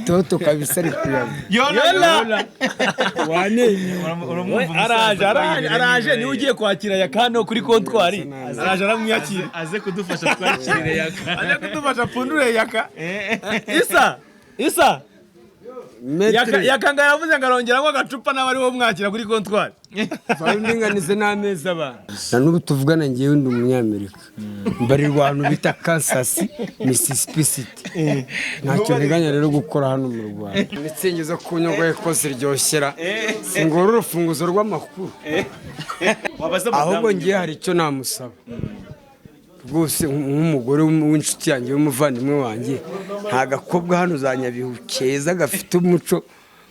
Toto kabisa ari kuyaga. Yola. Wane. Araje ni ugiye kwakira yakano kuri kontwari. Araje aramwiyakira. Aze kudufasha twakirire yaka. Aje kudufasha pundure yaka. Isa. Yakanga yavuze ngo arongeramo agacupa n'abari wo mwakira kuri kontwari. Barundinganize n'ameza abantu. Na n'ubu tuvugana ngiye ndi umunyamerika. Mbarirwa ahantu bita Kansas, Mississippi City. Ntacyo nteganya rero gukora hano mu Rwanda. Nitsenge zo kunyogoye ko ziryoshyera. Singora urufunguzo rw'amakuru. Ahubwo ngiye hari icyo namusaba. Rwose nk'umugore w'inshuti yanjye w'umuvandimwe wanjye nta gakobwa hano za Nyabihu keza gafite umuco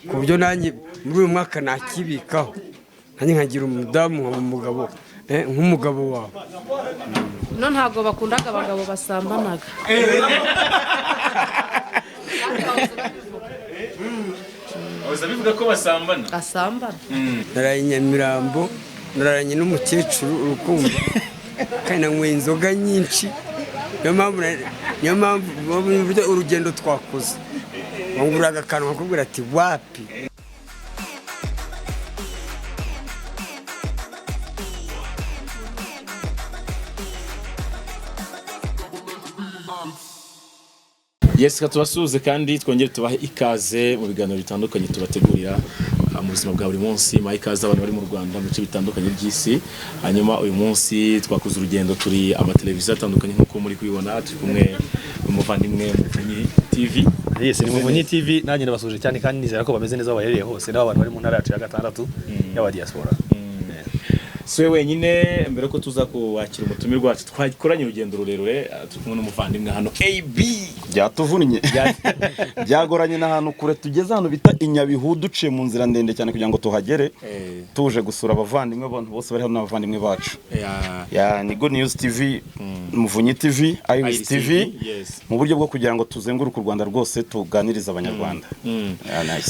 ku buryo nanjye muri uyu mwaka nakibikaho nanjye nkagira umudamu nk'umugabo nk'umugabo wawe. No ntago bakundaga abagabo basambanaga. Abaza bivuga ko basambana. Asambana. Naraye Nyamirambo, nararanye n'umukecuru urukundo. Kandi nanyweye inzoga nyinshi. Niyo mpamvu urugendo twakoze. Wanguraga akantu kakubwira ati wapi. Yes, katubasuze kandi twongere tubahe ikaze mu biganiro bitandukanye tubategurira mu buzima bwa buri munsi. Ma ikaze abantu bari mu Rwanda mu bice bitandukanye by'isi. Hanyuma uyu munsi twakoze urugendo turi amateleviziyo atandukanye nkuko muri kubibona, turi kumwe n'umuvandimwe Muvunyi TV. Yes, ni Muvunyi TV nanjye ndabasuje cyane kandi nizera ko bameze neza baherereye hose n'abantu bari mu ntara yacu ya gatandatu y'aba diaspora. Swe wenyine mbere ko tuza kuwakira umutumirwa wacu twakoranye urugendo rurerure turi kumwe n'umuvandimwe hano AB byatuvunnye byagoranye n'ahantu kure tugeze hano bita Inyabihu duciye mu nzira ndende cyane kugira ngo tuhagere tuje gusura abavandimwe abantu bose bari hano n'abavandimwe bacu ya ni Good News TV Muvunyi TV Iris TV mu buryo bwo kugira ngo tuzenguruke u Rwanda rwose tuganiriza abanyarwanda.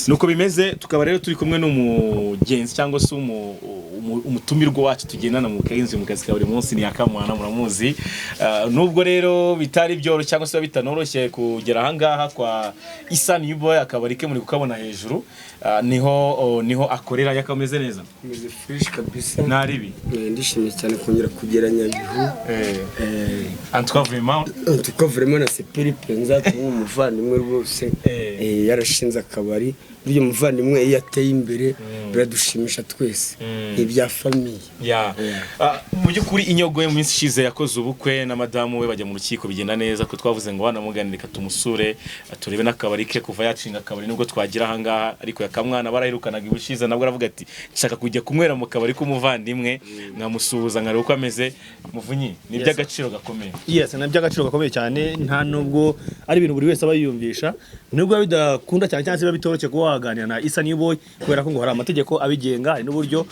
Nuko bimeze tukaba rero turi kumwe n'umugenzi cyangwa se umutumirwa wacu tugendana mu kazi ka buri munsi ni Yakamwana muramuzi. Nubwo rero bitari byoro cyangwa se bitanoroshye kugera ahangaha kwa Isa New Boy akabari ke muri kukabona hejuru niho akorera yakameze neza. Meze fresh kabisa. Naribi. Ndishimye cyane kongera kugera Nyabihu. En tout cas vraiment na seperi penza umuvandimwe rwose yarashinze akabari. Buryo muvandimwe yateye imbere biradushimisha twese. Ibya famille. Mu byukuri Inyogoye mu minsi ishize yakoze ubukwe na madamu we bajya mu rukiko bigenda neza ko twavuze ngo wanamuganirika tumusure turebe n'akabari ke kuva yacinga akabari nubwo twagira ahangaha ariko Yakamwana barayirukanaga ibishize nabwo aravuga ati nshaka kujya kunywera mu kabari k'umuvandimwe nkamusuhuza nkari uko ameze. Muvunyi ni by'agaciro gakomeye. Yes, ni by'agaciro gakomeye cyane nta nubwo ari ibintu buri wese aba yiyumvisha nubwo bidakunda cyane cyane se bitoroshye kuba waganira na Isa New Boy kubera ko ngo hari amategeko abigenga hari n'uburyo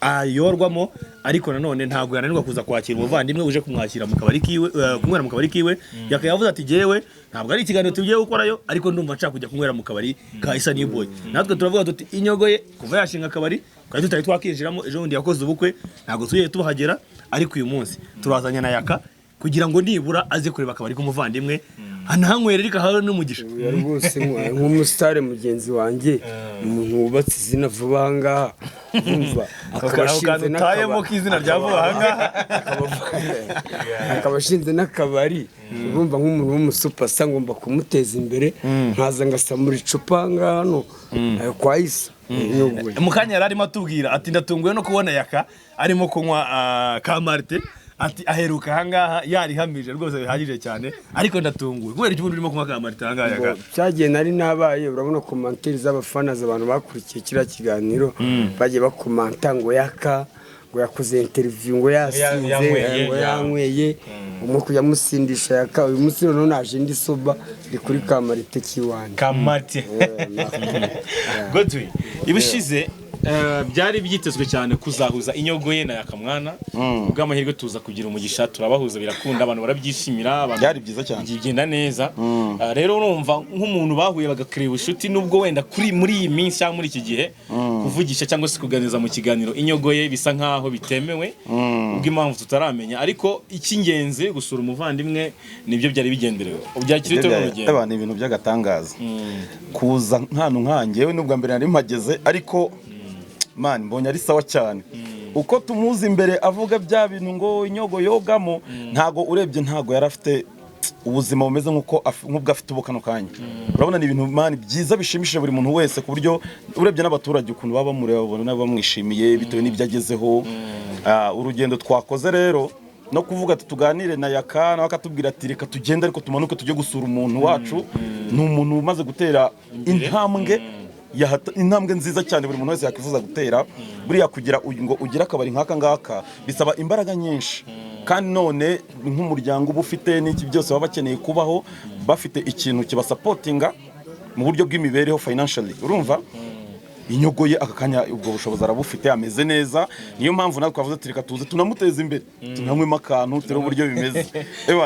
ayorwamo ariko nanone ntago yananirwa kuza kwakira umuvandimwe uje kumwakira mu kabari kiwe kumwera mu kabari kiwe yakayavuze ati jewe ntabwo ari ikiganiro tugiye gukorayo ariko ndumva nshaka kujya kunywera mu kabari ka Isa New Boy. Natwe turavuga tuti Inyogoye kuva yashinga akabari kandi tutari twakinjiramo ejo bundi yakoze ubukwe ntago tugiye tuhagera ariko uyu munsi turazanya na Yaka kugira ngo nibura aze kureba akabari k'umuvandimwe anahanywera rika hawe n'umugisha. Rwose nk'umusitare mugenzi wanjye umuntu wubatse izina vuba ahangaha umva akabashinze n'akabari k'izina rya vuba ahangaha akabashinze n'akabari urumva nk'umuntu w'umusupasa ngomba kumuteza imbere nkaza ngasamura icupa ngano kwa Isa. Mukanya yararimo atubwira ati ndatunguye no kubona Yaka arimo kunywa ka Marte ati aheruka ahangaha yarihamije rwose bihagije cyane ariko ndatunguye kubera ikibundi urimo kunywa ka Marte ahangaha Yaka cyagiye nari nabaye urabona commentaire z'abafana z'abantu bakurikiye kira kiganiro bagiye bakomanta ngo Yaka ngo yakoze interview ngo yasinze ngo yanyweye umwe kujya musindisha Yaka uyu munsi none naje ndi soba ndi kuri ka Marte kiwanje ka Marte. Godwi ibishize byari byitezwe cyane kuzahuza Inyogoye na Yakamwana ubwo amahirwe tuza kugira umugisha turabahuza birakunda abantu barabyishimira abantu byari byiza cyane bigenda neza. Rero urumva nk'umuntu bahuye bagakireba inshuti nubwo wenda kuri muri iyi minsi cyangwa muri iki gihe kuvugisha cyangwa se kuganiriza mu kiganiro inyogoye bisa nkaho bitemewe ubw'impamvu tutaramenya, ariko icy'ingenzi gusura umuvandimwe nibyo byari bigenderewe. Ubyakira ute mu rugendo? Ni ibintu by'agatangaza kuza nk'ahantu nkangewe n'ubwa mbere nari mpageze, ariko man mbonye ari sawa cyane uko tumuzi imbere avuga bya bintu ngo inyogo yogamo, ntago urebye ntago yari afite ubuzima bumeze nk'ubwo afite ubu kano kanya. Urabona ni ibintu man byiza bishimishije buri muntu wese, ku buryo urebye n'abaturage ukuntu baba bamureba babona bamwishimiye bitewe n'ibyo agezeho. Urugendo twakoze rero no kuvuga ati tuganire na Yaka nawe akatubwira ati reka tugende ariko tumanuke tujye gusura umuntu wacu. Ni umuntu umaze gutera intambwe nziza cyane buri muntu wese yakwifuza gutera. Buriya kugira ngo ugire akabari nk'aka ngaka bisaba imbaraga nyinshi, kandi none nk'umuryango uba ufite n'iki byose baba bakeneye kubaho bafite ikintu kibasapotinga mu buryo bw'imibereho financially. Urumva inyogoye aka kanya ubwo bushobozi arabufite, ameze neza. Niyo mpamvu natwe twavuze ati reka tuze tunamuteza imbere, tunamwemo akantu turebe uburyo bimeze.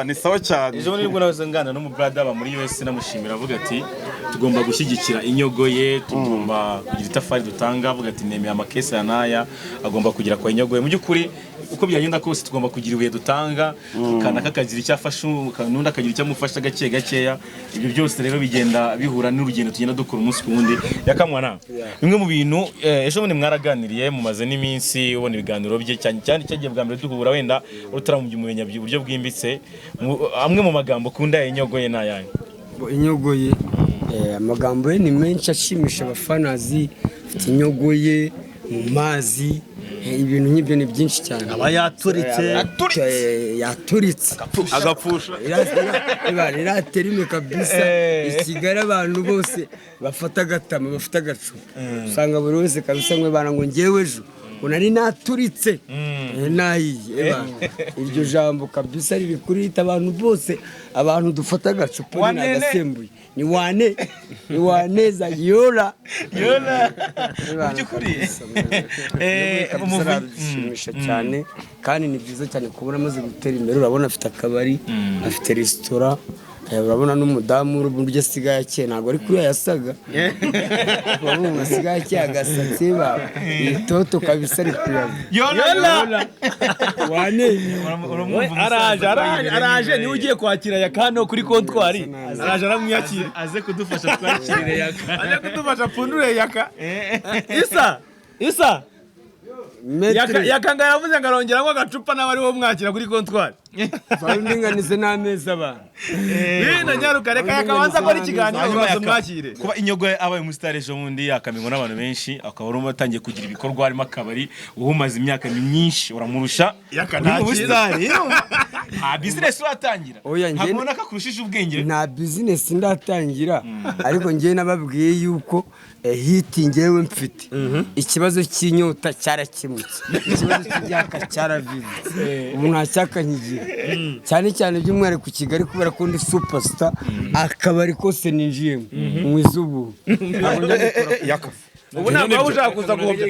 Ni sawa cyane. Ejo nibwo nawe ngana n'umubrada aba muri US namushimira, avuga ati tugomba gushyigikira inyogoye, tugomba kugira itafari dutanga. Avuga ati nemeye amakesi ya naya agomba kugira kwa inyogoye. Mu by'ukuri uko byagenda kose tugomba kugira ibuye dutanga, kana kakagira icyo afasha n'undi akagira icyo amufasha gake gakeya. Ibyo byose rero bigenda bihura n'urugendo tugenda dukora umunsi ku wundi. Yakamwana bimwe mu bintu ejo bundi mwaraganiriye mumaze n'iminsi ubona ibiganiro bye cyane cyagiye bwa mbere duhura, wenda utaramumenya buryo bwimbitse, amwe mu magambo kunda inyogoye n'ayanye. Inyogoye amagambo ye ni menshi ashimisha abafanazi. Afite inyogoye mu mazi, ibintu nk'ibyo ni byinshi cyane. aba yaturitse agapfusha iraterime kabisa. I Kigali abantu bose bafata agatama, bafata agacupa, usanga buri wese kabisa ngo bana ngo ngewe ejo unari naturitse nahiye. Iryo jambo kabisa riri kurita abantu bose, abantu dufata agacupa n'agasembuye ni waneza yola by'ukuri. Umuvugisha cyane, kandi ni byiza cyane kubona amaze gutera imbere. Urabona afite akabari, afite resitora, urabona n'umudamu uburyo asigaye akeye, ntabwo ari kuri yasaga. Urabona asigaye akeye agasatsi itoto kabisa ari kuyaga. Yola araje niwe ugiye kwakira Yakano kuri kontwari, araje aramwiyakira aze kudufasha twakirire Yaka, aje kudufasha pfundure Yaka. Isa Yakanga yavuze ngo arongeramo agacupa n'abari bo mwakira kuri kontwari. Ndinganize n'ameza abantu. Bina nyaruka reka yakabanza akora ikiganiro bazo mwakire. Kuba inyogoye abaye umusitari ejo bundi akamenywa n'abantu benshi, akaba ari umatangiye kugira ibikorwa, harimo akabari, uhumaze imyaka myinshi uramurusha umusitari. Nta business watangira, nkabona ko kurushije ubwenge. Nta business ndatangira, ariko ngiye nababwiye yuko hiti ngewe mfite ikibazo cy'inyota cyarakemutse, ikibazo cy'ibyaka cyaravivutse, ubu nta cyakanyigira. Cyane cyane by'umwihariko ku Kigali kubera ko ndi superstar, akabari kose ninjiyemo mwizubu. Ubu ntabwo yaba ushaka kuza guhombya.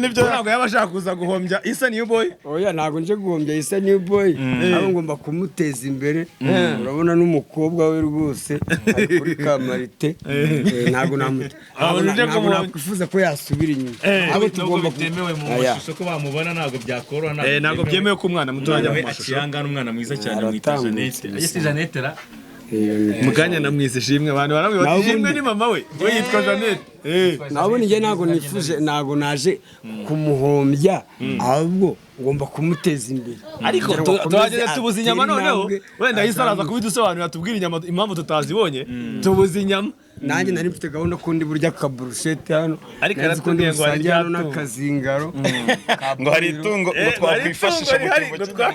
Ntabwo yaba ashaka kuza guhombya Isa New Boy. Ntabwo nje guhombya Isa New Boy, abo ngomba kumuteza imbere. Urabona n'umukobwa we rwose ari kuri kamarite, ntabwo nakwifuza ko yasubira inyuma. Abo tugomba bitemewe mu mashusho ko bamubona, ntabwo byakoroha. Ntabwo byemewe ko umwana muto ajya mu mashusho. Akiyanga n'umwana mwiza cyane mwita Jeannette. Ese Jeannette ra muganya namwise shimwe, abantu baramwibaza shimwe ni mama we yitwa Jeannette. Nabona ngiye ntabwo nifuje, ntabwo naje kumuhombya, ahubwo ngomba kumuteza imbere. Ariko tuhageze tubuze inyama noneho, wenda Isa araza kubidusobanurira tubwire inyama impamvu tutazibonye. Tubuze inyama. Nanjye nari mfite gahunda ko ndi burya akaburushete hano, ariko aratubwiye ngo hari hano n'akazingaro ngo hari itungo ngo twakwifashisha mu cyumba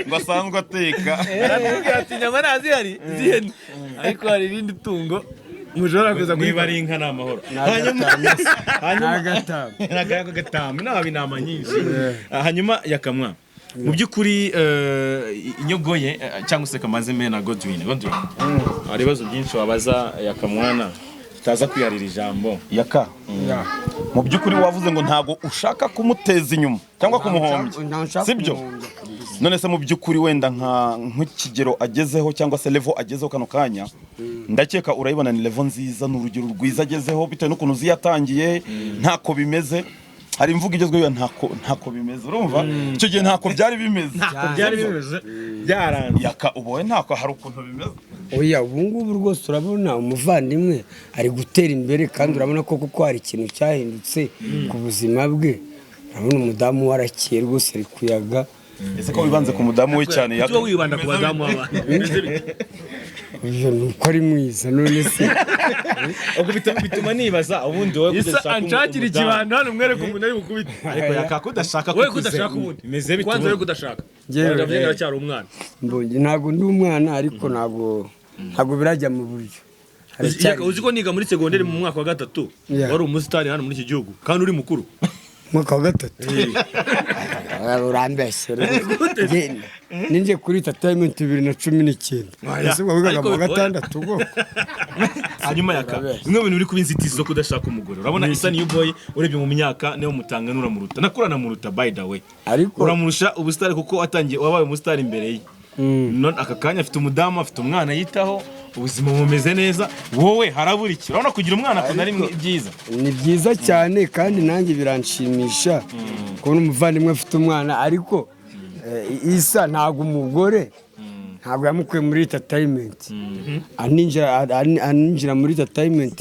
ngo asanzwe ateka. Aratubwira ati inyama nazihari zihene, ariko hari irindi tungo mushobora kuza niba ari inka n'amahoro. hanyuma gatanu nabi inama nyinshi. Hanyuma Yakamwa mu by'ukuri inyogoye cyangwa se Kamaze Mena Godwin hari ibibazo byinshi wabaza Yakamwana tutaza kwiyarira ijambo. Yaka mu by'ukuri wavuze ngo ntago ushaka kumuteza inyuma cyangwa kumuhombya, sibyo? none se mu by'ukuri wenda nk'ikigero agezeho cyangwa se level agezeho kano kanya ndakeka urayibona ni level nziza n'urugero rwiza agezeho bitewe n'ukuntu ziyatangiye ntako bimeze hari imvugo igezweho ntako bimeze urumva icyo gihe ntako byari bimeze byaranze yaka uboye ntako hari ukuntu bimeze oya ubu ngubu rwose urabona umuvandimwe ari gutera imbere kandi urabona ko kuko hari ikintu cyahindutse ku buzima bwe urabona umudamu warakiye rwose ari kuyaga ese ko wibanze ku mudamu we cyane icyo wibanda ku badamu b'abantu uyu ni uko ari mwiza none se ubwo bituma nibaza ubundi wowe isa anshakira ikibando hano mwereke umuntu ari bukubite ariko yakaka udashaka wowe kudashaka ubundi bimeze bite kwanza wowe kudashaka ndavuye ngaracyari umwana mbonye ntabwo ndi umwana ariko ntabwo birajya mu buryo uzi ko niga muri segonderi mu mwaka wa 3 wari umusitari hano muri iki gihugu kandi uri mukuru mwaka wa 3 urambeshye ninjye kuri entertainment 2019 ese wavugaga mu 6 ubwo hanyuma yaka bimwe bintu biri kuba inzitizi zo kudashaka umugore urabona Isa New Boy urebye mu myaka niyo mutanganura muruta nakurana muruta by the way ariko uramurusha ubustari kuko watangiye wabaye umusitari imbere ye none aka kanya afite umudamu afite umwana yitaho ubuzima bumeze neza wowe harabura iki urabona kugira umwana ko nari byiza ni byiza cyane kandi nanjye biranshimisha kubona umuvandimwe afite umwana ariko Isa ntabwo umugore ntabwo yamukuye muri entertainment aninjira muri entertainment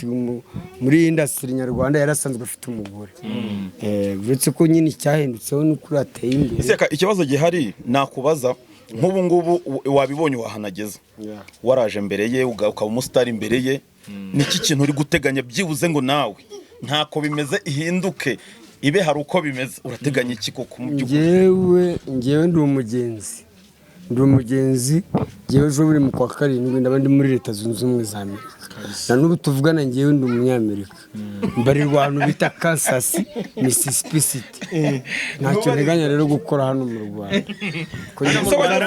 muri industry nyarwanda yarasanzwe afite umugore uretse ko nyine cyahindutseho n'ukuri ateye imbere ese ikibazo gihari nakubaza nk'ubu ngubu wabibonye wahanageza waraje mbere ye ukaba umusitari imbere ye niki kintu uri guteganya byibuze ngo nawe ntako bimeze ihinduke ibe hari uko bimeze urateganya iki koko mu by'ukuri ngewe ndi umugenzi ngewe ejo buri mu kwa 7 ndaba ndi muri Leta Zunze Ubumwe za Amerika na n'ubu tuvugana ngewe ndi umunyamerika mbarirwa ahantu bita Kansas Mississippi City ntacyo nteganya rero gukora hano mu Rwanda kugira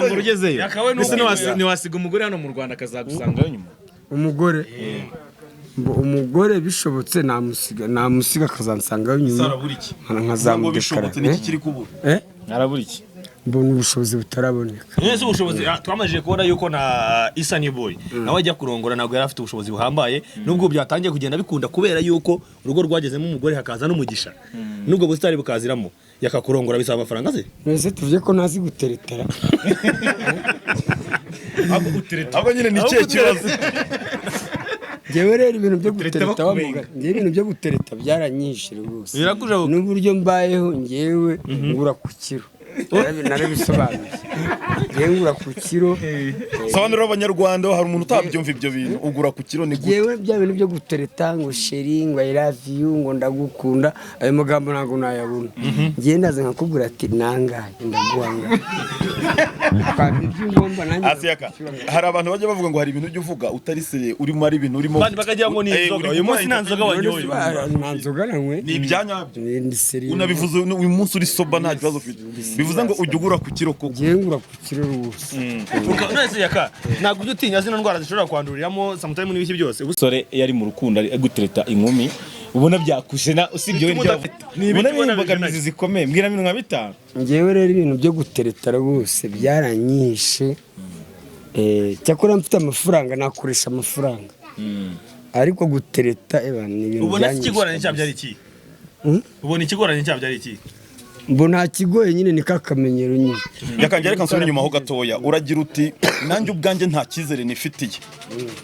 ngo ugezeyo ese niwasiga umugore hano mu Rwanda akazagusangayo nyuma umugore bishobotse namusiga akazansangayo nyuma nkazamudekara n'iki kiri kubura narabura iki mbona ubushobozi butaraboneka nese ubushobozi twamajije kubona yuko na Isa New Boy nawe ajya kurongora ntabwo yari afite ubushobozi buhambaye nubwo byatangiye kugenda bikunda kubera yuko urugo rwagezemo umugore hakaza n'umugisha nubwo busitari bukaziramo yakakurongora bisaba amafaranga ze nese tuvuye ko nazi guteretera abo nyine ni cye kibazo ngewe rero ibintu byo gutereta ngewe ibintu byo gutereta byaranyishe rwose n'uburyo mbayeho ngewe ngura ku kiro narabisobanuye ngewe ngura ku kiro sobanurira abanyarwanda hari umuntu utabyumva ibyo bintu ugura ku kiro ni gute ngewe bya bintu byo gutereta ngo sheri ngo I love you ngo ndagukunda ayo magambo ntabwo nayabona ngewe ndaza nkakubwira ati nangaye ndaguhanga Asiyaka hari abantu bajya bavuga ngo hari ibintu byo uvuga utari se urimo ari ibintu urimo bandi bakagira ngo ni inzoga uyu munsi nta nzoga wanyoye nta nzoga nanywe ni ibyanyabyo ni seri unabivuze uyu munsi uri soba nta kibazo ufite bivuze ngo ujye ugura ku kiro koko ngewe ngura ku kiro rwose nese yaka ntabwo ujya utinya zino ndwara zishobora kwanduriramo samutari n'ibiki byose umusore yari mu rukundo ari gutereta inkumi ubona byakuje na usibye wenda ubona imbogamizi zikomeye mbwira minwa 5 ngewe rero ibintu byo gutereta rwose byaranyishe cyakora mfite amafaranga nakoresha amafaranga ariko gutereta ni ibintu ubona ikigoranye cyabyo ari iki ubona ikigoranye cyabyo ari iki mbo nta kigoye nyine ni kakamenyero nyine yakangiye reka nsubire inyuma ho gatoya uragira uti nanjye ubwanjye nta cyizere nifitiye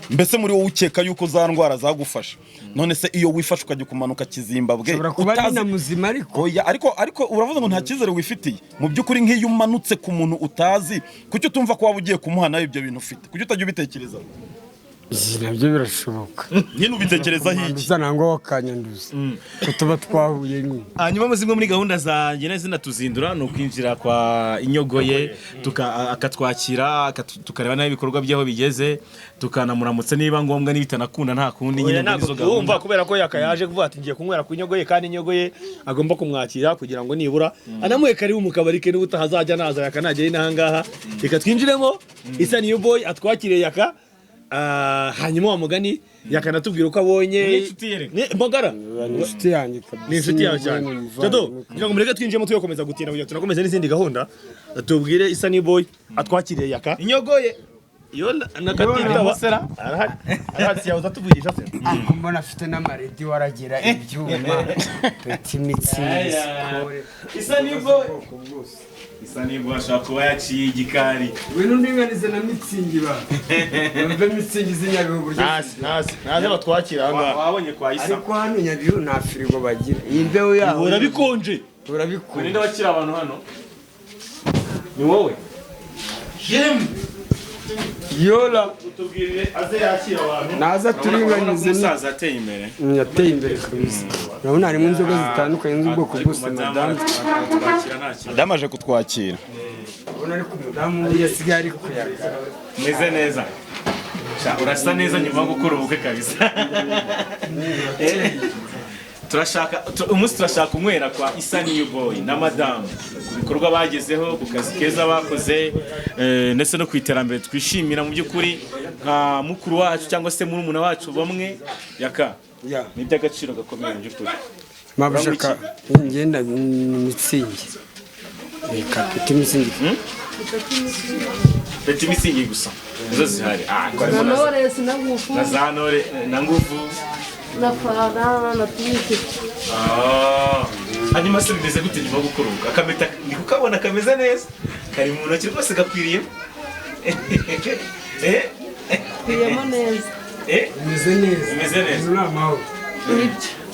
mbese muri wowe ukeka yuko za ndwara zagufasha none se iyo wifashe ukajya kumanuka Kizimbabwe utazi muzima ariko uravuze ngo nta cyizere wifitiye mu by'ukuri nk'iyo umanutse ku muntu utazi kuki utumva ko waba ugiye kumuha nawe ibyo bintu ufite kuki utajya ubitekereza nabyo birashoboka nyine ubitekerezaho iki nangwa wakanyanduza ko tuba twahuye nyine hanyuma mu zimwe muri gahunda zanjye n'izina tuzindura ni ukwinjira kwa Inyogoye akatwakira tukareba naho ibikorwa by'aho bigeze tukanamuramutsa niba ngombwa n'ibitanakunda nta kundi nyine muri zo gahunda umva kubera ko yakayaje kuvuga ati ngiye kunywera ku Inyogoye kandi Inyogoye agomba kumwakira kugira ngo nibura anamuhe karibu mu kabari ke n'ubutahazajya naza yakanageye n'ahangaha reka twinjiremo Isa New Boy atwakire yaka hanyuma wa mugani yakanatubwira uko abonye N'inshuti ye reka. Mbagara ni inshuti yanjye kabisa. ni inshuti yawe cyane Ni umuvandimwe. Jado kugira ngo mureke twinjiyemo tugakomeza gutinda kugira tunakomeze n'izindi gahunda tubwire Isani Boy atwakiriye yaka inyogoye yo nakatitaba arahari yahoza tuvugisha se Ariko mbona afite n'amaredi waragira ibyuma peti mitsingi sikore Isani Boy Isani Boy ashaka kuba yaciye igikari wino ndinganize na mitsingi ba numve mitsingi z'Inyabihu buryo naze batwakira ahangaha wabonye kwa Isa ariko hano Nyabihu nta firigo bagira iyi mbeho yaho urabikonje urabikunda ninde wakira abantu hano ni wowe yola utubwirire aze yakira abantu naza turinganize umusaza ateye imbere yateye imbere kabisa urabona harimo inzoga zitandukanye z'ubwoko bwose madamu twakira nta kintu Madamu aje kutwakira. ubona ariko umudamu we yasigaye ari kuyaga meze neza urasa neza nyuma yo gukora ubukwe kabisa umunsi turashaka umwera kwa Isani Boy na madamu ku bikorwa bagezeho ku kazi keza bakoze ndetse no ku iterambere twishimira mu by'ukuri nka mukuru wacu cyangwa se murumuna wacu bamwe yaka ya ni iby'agaciro gakomeye mu by'ukuri mabushaka ngenda mitsingi reka peti mitsingi Peti Misingi gusa nizo zihari na Knowless na Ngufu na za Ntore na Nguvu na Fana na Twiki. hanyuma se bimeze gute nyuma yo gukora ubukwe akameta ndi kukabona kameze neza kari mu ntoki rwose gakwiriye Kwiyemo neza. bimeze neza Bimeze neza. ni amahoro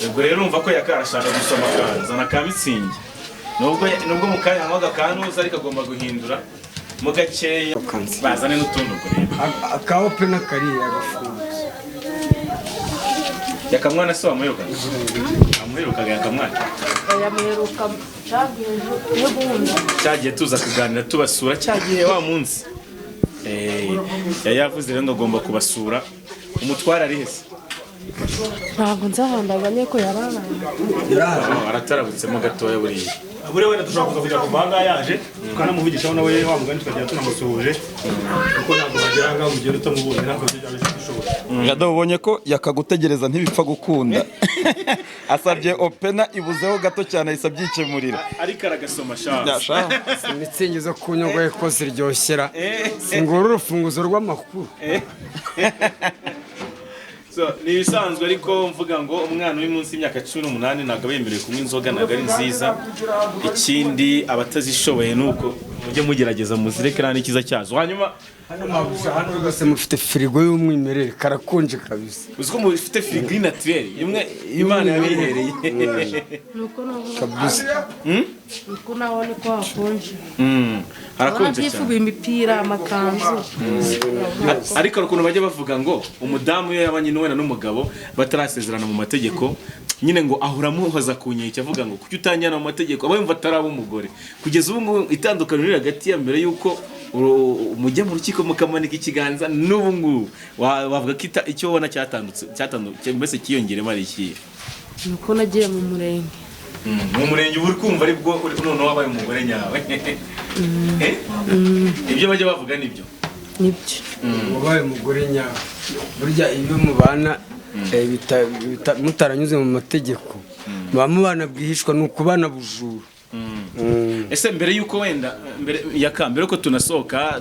ubwo rero urumva ko yakarashaka gusoma kazana ka Mitsingi nubwo mu kanya nk'aga kanuza ariko agomba guhindura mu gakeya bazane n'utundi ubwo rero akaho pe n'akariya agafunze yakamwana se wamuherukaga amuherukaga yakamwana Yamuheruka cyagiye yo guhunda. cyagiye tuza kuganira tubasura cyagiye wa munsi yari yavuze rero ngomba kubasura umutwara ari hese Ntabwo nzahambaganye ko yarana. aratarabutsemo gatoya buriya bure wenda dushobora kuza kugira kuvanga yaje tukanamuvugishaho nawe wa mugani tukagira tunamusuhuje kuko ntabwo bagera ngaho mu gihe utamubonye ntabwo byaba bishobora Jado ubonye ko yakagutegereza ntibipfa gukunda. Asabye opena ibuzeho gato cyane ahise abyikemurira. ariko aragasoma shaka Yasha. imitsingi zo ku nyogoye ko ziryoshera singura urufunguzo rw'amakuru ni ibisanzwe ariko mvuga ngo umwana uri munsi y'imyaka 18 ntabwo bemerewe kunywa inzoga ntabwo ari nziza ikindi abatazishoboye nuko mujye mugerageza muzireke nta n'ikiza cyazo hanyuma hano rwose mufite firigo y'umwimerere karakonje kabisa uzi ko mufite firigo naturelle imwe imana yabihereye Nuko navuga kabisa nuko nabone ko hakonje. harakonje cyane Abyifuza imipira amakanzu. ariko hari ukuntu bajya bavuga ngo umudamu iyo yabanye n'uwena n'umugabo batarasezerana mu mategeko nyine ngo ahora amuhoza ku nkeke avuga ngo kuki utanjyana mu mategeko aba yumva ataraba umugore kugeza ubu ngubu itandukaniro riri hagati ya mbere y'uko mujya mu rukiko mukamanika ikiganza n'ubu ngubu wavuga ko icyo ubona cyatandutse mbese kiyongeremo ari ikihe Nuko nagiye mu murenge. mu murenge uba uri kumva ari bwo noneho wabaye umugore nyawe ibyo bajya bavuga nibyo Nibyo. wabaye umugore nyawe burya iyo mubana mutaranyuze mu mategeko muba mubana bwihishwa ni ukubana bujura ese mbere yuko wenda mbere yuko tunasohoka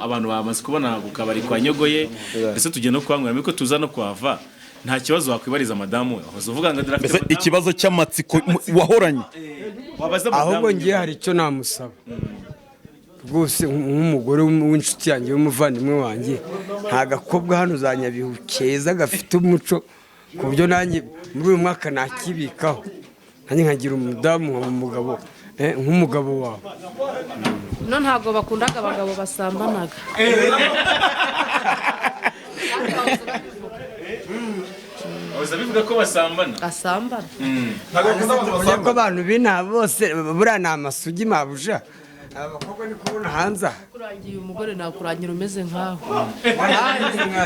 abantu bamaze kubona ku kabari kwa nyogoye ese tugiye no kwanywera ko tuza no kuhava nta kibazo wakwibariza madamu we wahoze uvuga ngo Mbese ikibazo cy'amatsiko wahoranye. ahubwo ngiye hari icyo namusaba rwose nk'umugore w'inshuti yanjye w'umuvandimwe wanjye nta gakobwa hano za Nyabihu keza gafite umuco ku buryo nanjye muri uyu mwaka nakibikaho nanjye nkagira umudamu umugabo nk'umugabo wawe No ntabwo bakundaga abagabo basambanaga. wahoze bivuga ko basambana Asambana. burya ko abantu b'inaha bose buriya ni amasugi mabuja abakobwa ni kubona hanze aha Kurangiye umugore nakurangira umeze nkaho.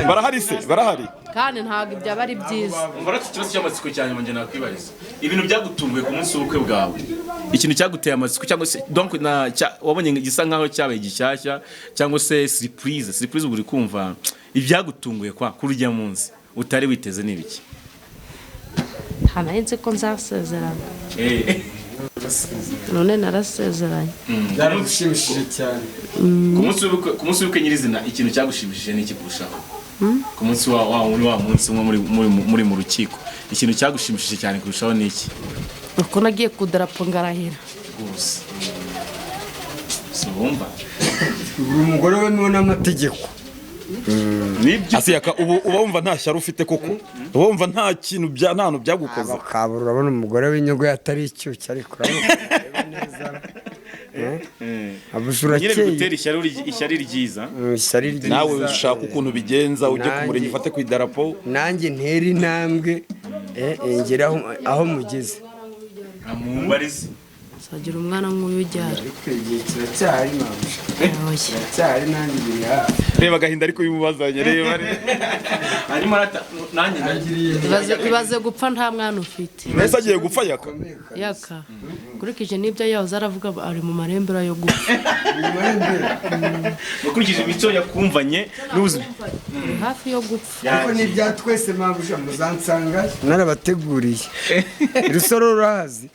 Barahari se? Barahari. Kandi ntabwo ibyaba ari byiza. mbona iki kibazo cy'amatsiko cyane njye nakwibariza ibintu byagutunguye ku munsi w'ubukwe bwawe ikintu cyaguteye amatsiko cyangwa se donc wabonye gisa nkaho cyabaye gishyashya cyangwa se surprise ubwo uri kumva ibyagutunguye kwa kurya munsi utari witeze n'ibiki? nta nari nzi ko nzasezerana none narasezeranye. byaragushimishije cyane. Ku munsi w'ubukwe nyirizina ikintu cyagushimishije ni iki kurushaho? Ku munsi wa munsi muri mu rukiko ikintu cyagushimishije cyane kurushaho ni iki? uko nagiye ku darapo ngarahira Gusa Sibumva uri umugore wemewe n'amategeko. nibyo Asiyaka uba wumva nta shyari ufite koko, uba wumva nta kintu nta hantu byagukoze. Kabura urabona umugore w'inyogo atari icyuki ariko urabona neza. Abujura nyine keye. bigutera ishyari ryiza. Ishyari ryiza. Nawe ushaka ukuntu bigenza ujye ku murenge ufate ku idarapo. Nanjye ntera intambwe ngera aho mugeze. Amumbarize uzagira umwana nk'uyu ujyara. Ariko igihe kiracyari mamusha. Kiracyari nanjye biri hafi. Reba agahinda ariko bimubazanye reba. hanyuma nanjye ibaze gupfa nta mwana ufite. Mbese agiye gupfa yaka. Yaka kurikije n'ibyo yahoze aravuga ari mu marembera yo gupfa. ukurikije imico yakumvanye n'ubuzima hafi yo gupfa. Kuko n'ibya twese mamusha muzansanga narabateguriye. Rusoro rurahazi.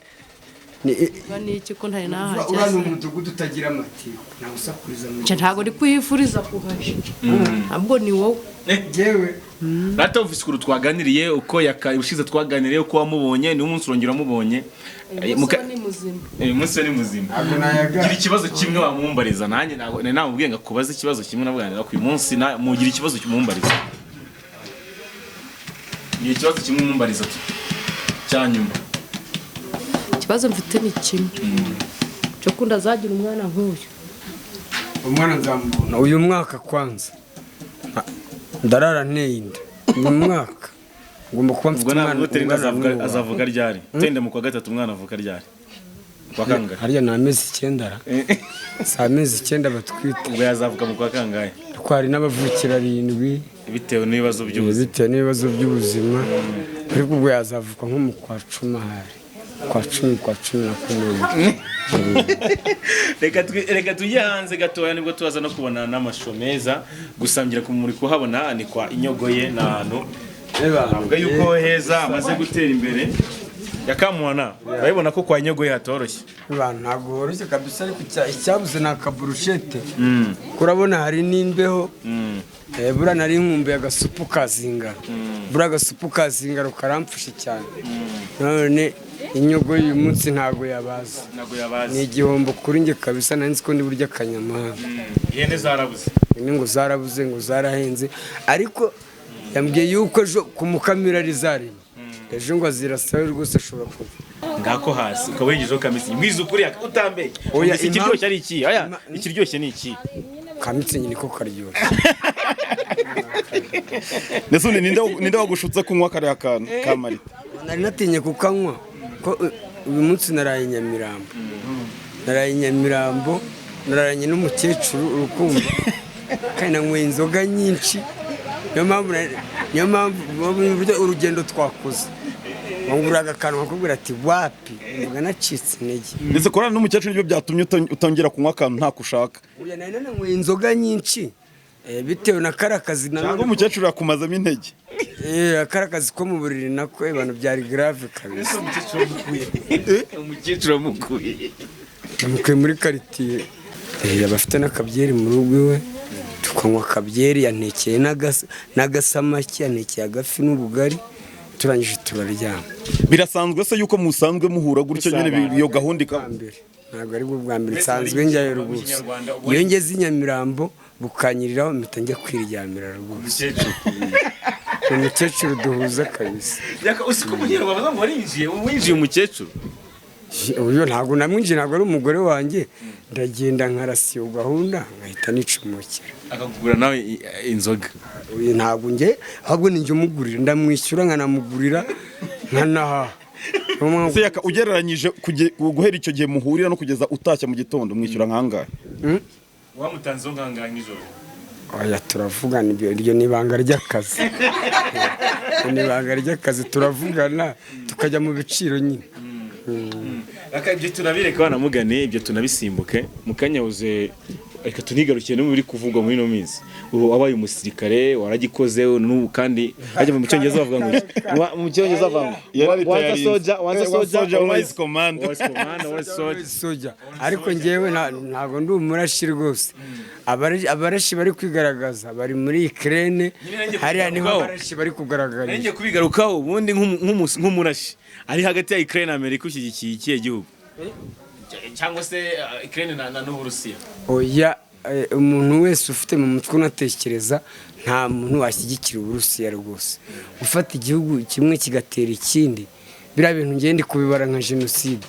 ni iki ko ntari Urano nahageze. umudugudu utagira amatiyo. Nawe usakuriza mu nje ntabwo ndi kwihifuriza kuhaje. ntabwo ni wowe. Jewe Rata office kuru twaganiriye uko ushize twaganiriye uko wamubonye ni umunsi urongera wamubonye Musa ni muzima. umunsi ni muzima. ntabwo nayaga. Gira ikibazo kimwe wamumbariza nanjye namubwiye ngo kubaza ikibazo kimwe navuganira ku uyu munsi mugira ikibazo kimumbariza. Ni ikibazo kimwe mumbariza cyanyuma. ikibazo mfite ni kimwe cyo kunda azagira umwana nk'uyu. Umwana nzamubona uyu mwaka kwanza. Ndarara nteye inda. Uyu mwaka ngomba kuba mfite Ubwo umwana. ntabwo Terinda azavuga ryari? Tende mu kwa gatatu umwana avuka ryari? Kwa kangahe? Hariya ni amezi 9 ra. Si amezi 9 batwite. Ubwo yazavuka mu kwa kangahe? Twari n'abavukira 7 Bitewe n'ibibazo by'ubuzima. bitewe n'ibibazo by'ubuzima. Ariko ubwo yazavuka nko mu kwa 10 hari. Kwa 10 kwa 11. Reka tujye hanze gatoya nibwo tubaza no kubona n'amashusho meza gusangira ku muri kuhabona ni kwa Inyogoye n'ahantu avuga yuko heza amaze gutera imbere yakamwana urabibona ko kwa Inyogoye hatoroshye. Abantu ntabwo horoshye kabisa ariko icyabuze ni akaburushete. Kurabona hari n'imbeho. Bura nari nkumbuye agasupu kazingaro. Bura agasupu kazingaro karamfushe cyane. None Inyogoye uyu munsi ntago yabaza. Ni igihombo kuri nge kabisa nanzi ko ndi burya kanyamahanga. Ihene zarabuze. Ni ngo zarabuze ngo zarahenze ariko yambwiye yuko ejo kumukamira ari zarimo. Ejo ngo azirasawe rwose ashobora kuva. Ngako hasi ukawengejeho kamisi mwiza ukuri utambe. Oya ikiryoshye ari iki? Aya ikiryoshye ni iki? Kamitse nyine ko karyoshye. Nesone ninde wagushutse kunywa kare akantu kamarita. Nari natinye kukanywa ko uyu munsi naraye Nyamirambo. Naraye Nyamirambo nararanye n'umukecuru urukumva. Kandi nanyweye inzoga nyinshi. Niyo mpamvu urugendo twakoze. Wanguraga akantu akubwira ati wapi ngo nacitse intege. Ndetse korana n'umukecuru ibyo byatumye utongera kunywa akantu nta kushaka. Uya nari nanyweye inzoga nyinshi. Bitewe na karakazi Ntabwo umukecuru yakumazamo intege. Akarakazi ko mu buriri nako abantu byari grave kabisa. Umukecuru amukuye. Namukuye muri quartier. Abafite n'akabyeri mu rugo iwe. Tukanywa akabyeri yantekeye n'agasamaki yantekeye agafi n'ubugari. Turangije turaryama. Birasanzwe se yuko musanzwe muhura gutyo nyine iyo gahunda ikambere. Ntabwo ari bwo bwa mbere nsanzwe njyayo rwose. Iyo ngeze i Nyamirambo bukanyiriraho mpita njya kwiryamira rwose. Umukecuru duhuza kabisa. Yaka usiko kugira ngo bazamu winjiye umukecuru. Uyo ntabwo namwinjiye ntabwo ari umugore wanjye. Ndagenda nkarasiyo gahunda ngahita nicumukira. Akakugura nawe inzoga. Uyu ntabwo nge ahubwo ninjye umugurira ndamwishyura nkanamugurira nkanaha. Se yaka ugereranyije guhera icyo gihe muhurira no kugeza utashya mu gitondo mwishyura nkangahe? Wamutanze nkangahe nijoro? Oya turavugana ibyo ni ibanga ry'akazi. Ni ibanga ry'akazi turavugana tukajya mu biciro nyine. Ibyo tunabireka banamugane ibyo tunabisimbuke mukanyabuze reka tunigarukiye no muri kuvugwa muri no minsi ubu wabaye umusirikare waragikoze n'ubu kandi hajya mu cyongereza bavuga ngo mu cyongereza bavuga once soldier always command soja ariko njyewe ntago ndi umurashi rwose abarashi bari kwigaragaza bari muri Ukraine hariya niho abarashi bari kugaragara nenge kubigarukaho ubundi nk'umurashi ari hagati ya Ukraine na Amerika ushyigikiye ikihe gihugu cyangwa se Ukraine na n'Uburusiya oya umuntu wese ufite mu mutwe unatekereza nta muntu washyigikira Uburusiya rwose gufata igihugu kimwe kigatera ikindi biriya bintu ngende kubibara nka genocide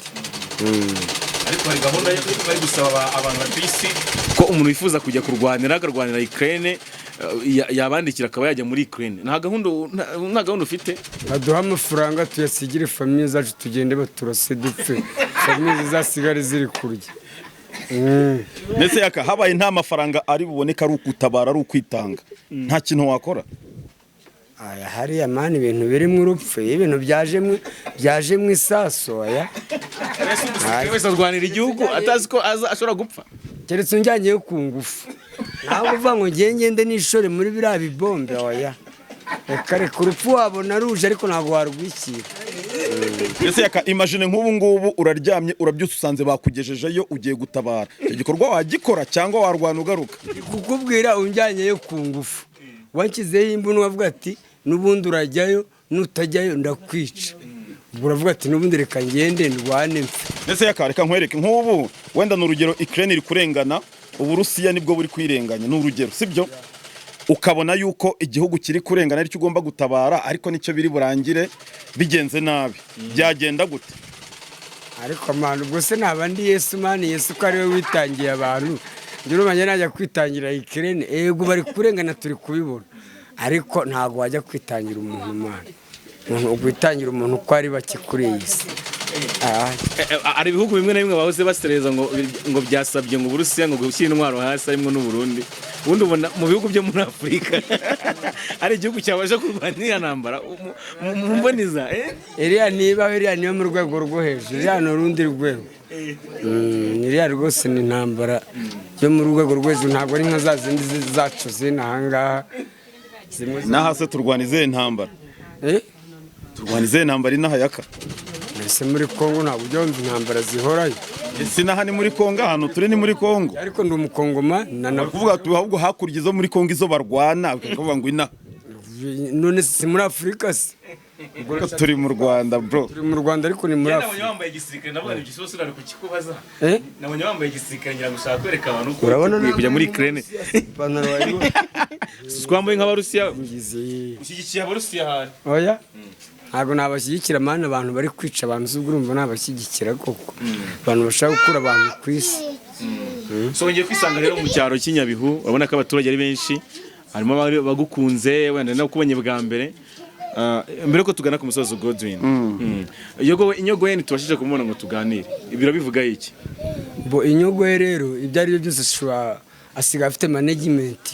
ariko hari gahunda yo bari gusaba abantu batwisi ko umuntu wifuza kujya kurwanira akarwanira Ukraine yabandikira akaba yajya muri Ukraine nta gahunda ufite baduha amafaranga tuyasigire famiye zacu tugende baturase dupfe famiye zizasigare ziri kurya ndetse habaye nta mafaranga ari buboneka ari ukutabara ari ukwitanga nta kintu wakora aya hariya mani ibintu biri mu rupfu ibintu byaje mu isaso aya wese arwanira igihugu atazi ko ashobora gupfa keretse unjyanyeyo ku ngufu nawe uvuga ngo ngende nishore muri biriya bibombe oya reka urupfu wabona ruje ariko ntabwo warwikira ndetse imagine nk'ubu ngubu uraryamye urabyutse usanze bakugejejeyo ugiye gutabara icyo gikorwa wagikora cyangwa warwana ugaruka kukubwira unjyanyeyo ku ngufu wanshyizeho imbunu wavuga ati n'ubundi urajyayo nutajyayo ndakwica uravuga ati n'ubundi reka ngende ndwane mfe ndetse reka nkwereke nk'ubu wenda ni urugero Ukraine iri kurengana Uburusiya nibwo buri kwirenganya ni urugero sibyo ukabona yuko igihugu kiri kurengana aricyo ugomba gutabara ariko nicyo biri burangire bigenze nabi byagenda gute ariko manu ubwo se nabandi Yesu mani Yesu ko ariwe witangiye abantu njye urumanye najya kwitangira Ukraine ego bari kurengana turi kubibona ariko ntago wajya kwitangira umuntu mani umuntu ugwitangira umuntu ko ari bake kuri iyi si ari ibihugu bimwe na bimwe bahoze basereza ngo byasabye ngo Uburusiya ngo gushyira intwaro hasi harimo n'Uburundi ubundi ubona mu bihugu byo muri Afurika ari igihugu cyabasha kurwanira ntambara mumboniza iriya niyo mu rwego rwo hejuru iriya ni urundi rwego iriya rwose ni intambara yo mu rwego rwo hejuru ntabwo ari nka za zindi zacu zina ahangaha naha se turwanize intambara turwanize intambara inahayaka ese muri Kongo ntabwo byombi intambara zihorayo ese naha ni muri Kongo hano turi ni muri Kongo ariko ndi umukongoma kuvuga ahubwo hakurya izo muri Kongo izo barwana bakavuga ngo ina none si muri Afurika se turi mu Rwanda bro turi mu Rwanda ariko ni muri Afurika nabonye wambaye igisirikare nabonye igisoso nari kukikubaza nabonye wambaye igisirikare ngira gushaka kwereka abantu ko kujya muri Ukraine banaro wayo twambaye nk'Abarusiya ushyigikiye Abarusiya hari oya ntabwo nabashyigikira mani abantu bari kwica abantu z'ubwo urumva nabashyigikira koko abantu bashaka gukura abantu ku isi so ngiye kwisanga rero mu cyaro cy'Inyabihu urabona ko abaturage ari benshi harimo bagukunze wenda no kubonye bwa mbere mbere ko tugana ku musozi Godwin inyogo ye ntitubashije kumubona ngo tuganire ibiro bivuga iki bo inyogo ye rero ibyo ari byo byose asigaye afite management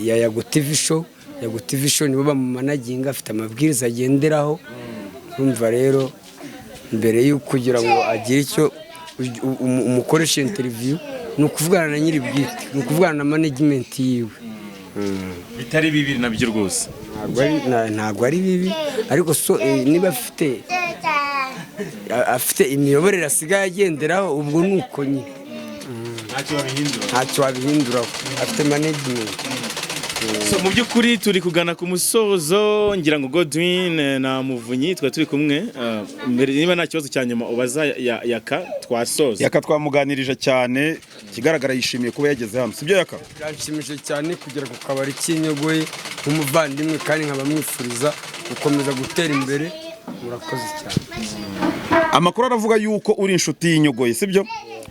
ya Yago TV show Yago TV show nibo bamumanaginga afite amabwiriza agenderaho urumva rero mbere y'uko kugira ngo agire icyo umukoresha interview ni ukuvugana na nyiri bwite ni ukuvugana na management yiwe bitari bibi nabyo rwose ntabwo ari bibi ariko niba afite imiyoborere asigaye agenderaho ubwo ni uko nyine ntacyo wabihinduraho afite management so mu by'ukuri turi kugana ku musozo ngira ngo Godwin na Muvunyi twari turi kumwe mbere niba nta kibazo cya nyuma ubaza Yaka twasoza Yaka twamuganirije cyane kigaragara yishimiye kuba yageze hano sibyo Yaka yanshimishije cyane kugera ku kabari cy'inyogoye nk'umuvandimwe kandi nkabamwifuriza gukomeza gutera imbere murakoze cyane amakuru aravuga yuko uri inshuti y'inyogoye sibyo